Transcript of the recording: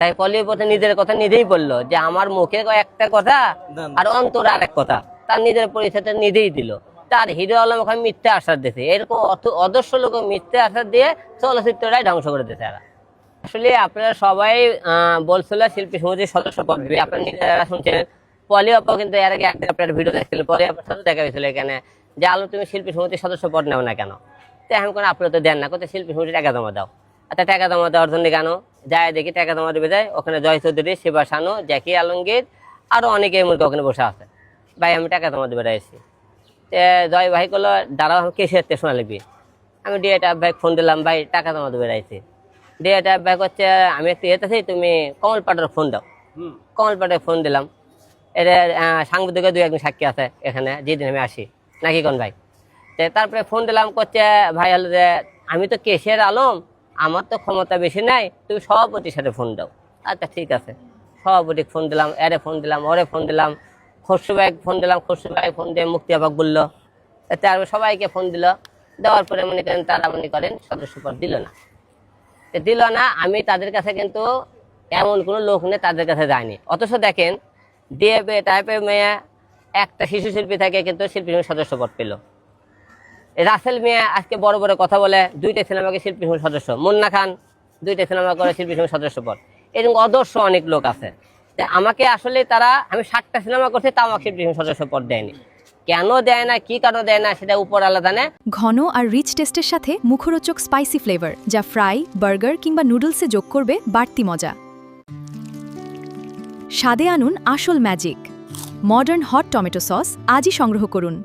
তাই পলির পথে নিজের কথা নিজেই বললো যে আমার মুখে একটা কথা আর অন্তরে আরেক কথা, তার নিজের পরিচয়টা নিজেই দিল। তার হিরো আলম এখন মিথ্যা আশ্বাস দিয়েছে, এরকম অদর্শ লোক মিথ্যা আশ্বাস দিয়ে চলচ্চিত্রটাই ধ্বংস করে দিতে। আসলে আপনারা সবাই বলছিল শিল্পী সমিতির সদস্য পদবি, আপনারা নিজেরা শুনছেন। পলি আপা কিন্তু এর আগে একটা আপনার ভিডিও দেখছিলেন, পলি আপার সাথে দেখা হয়েছিল এখানে যে আলম তুমি শিল্পী সমিতির সদস্য পদ নেও না কেন? তো এখন কোনো আপনারা তো দেন না, কোথায় শিল্পী সমিতি টাকা জমা দাও। আচ্ছা টাকা জমা দেওয়ার জন্য কেন যায় দেখি, টাকা জমা দেবে যায় ওখানে জয় চৌধুরী, শিবা শানু, জ্যাকি আলমগীর আরো অনেকে মূর্খ ওখানে বসে আছে। ভাই আমি টাকা জমা দেবে এসেছি। জয় ভাই করলো দাঁড়াও আমি কেসে শোনা লিখবি। আমি ডিএটা ভাই ফোন দিলাম, ভাই টাকা জমা দেবে আইছি। ডিএটা ভাই করছে আমি একটু এতেছি, তুমি কমল পাটের ফোন দাও। কমল পাটের ফোন দিলাম। এটা সাংবাদিকের 2-1 সাক্ষী আছে এখানে, যেদিন আমি আসি নাকি কোন ভাই। তারপরে ফোন দিলাম, করছে ভাই হলো যে আমি তো কেসের আলম, আমার তো ক্ষমতা বেশি নাই, তুমি সভাপতির সাথে ফোন দাও। আচ্ছা ঠিক আছে, সভাপতি ফোন দিলাম, এরে ফোন দিলাম, ওরে ফোন দিলাম, খসরু ভাই ফোন দিলাম, খসরু ভাই ফোন দিয়ে মুক্তি আবাক বললো। তারপরে সবাইকে ফোন দিল, দেওয়ার পরে মনে করেন তারা মনে করেন সদস্য পদ দিল না। আমি তাদের কাছে কিন্তু এমন কোনো লোক নেই তাদের কাছে যায়নি। অথচ দেখেন ডিএপি টাইপের মেয়ে একটা শিশু শিল্পী থেকে কিন্তু শিল্পী সদস্য পদ পেল। রাসেল মিয়া আজকে বড় বড় কথা বলে, 2টা সিনেমাকে শিল্পী সদস্য, মুন্না খান 2টা সিনেমা করে শিল্পী সদস্য পদ। এরকম আদর্শ অনেক লোক আছে। আমাকে আসলে তারা, আমি 7টা সিনেমা করছি তাও আমাকে শিল্পী সদস্য পদ দেয়নি। কেন দেয় না, কি কারণে দেয় না, সেটা উপর আলাদা জানে। ঘন আর রিচ টেস্টের সাথে মুখরোচক স্পাইসি ফ্লেভার, যা ফ্রাই, বার্গার কিংবা নুডলসে যোগ করবে বাড়তি মজা। স্বাদে আনুন আসল magic. Modern hot tomato sauce আজই সংগ্রহ করুন।